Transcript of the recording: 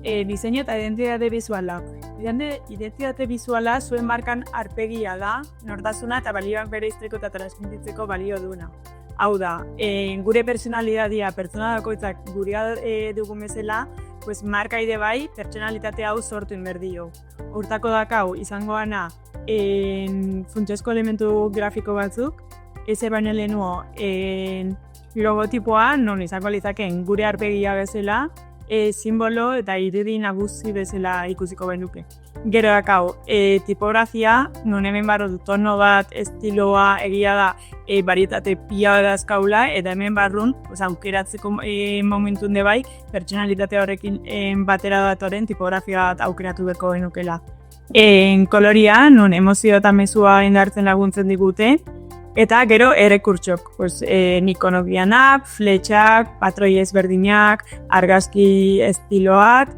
diseinu eta identitate bizuala. Identitate bizuala zuen markan arpegia da, nortasuna eta balioak bereizteko eta transmititzeko balio duna. Hau da, gure personalidadia, pertsona dakoitzak gurea dugun bezala, pues markaide bai, pertsonalitate hau sortu inberdio. Hortako dakau, izango gana, funtsezko elementu grafiko batzuk, ez baino lehenuo logotipoa, non izango litzakeen gure arpegia bezala, simbolo eta irudi nagusi bezala ikusiko benuke. Gero dakau, tipografia, non hemen barru tono bat, estiloa, egia da, barietate pila dazkaula, eta hemen barrun, aukeratzeko momentun de bai, pertsonalitate horrekin batera datoren tipografia bat aukeratu beko benukela. Koloria, non emozio eta mezua indartzen laguntzen digute, eta gero errekurtsok, nikonobianak, fletxak, patroi ezberdinak, argazki estiloak,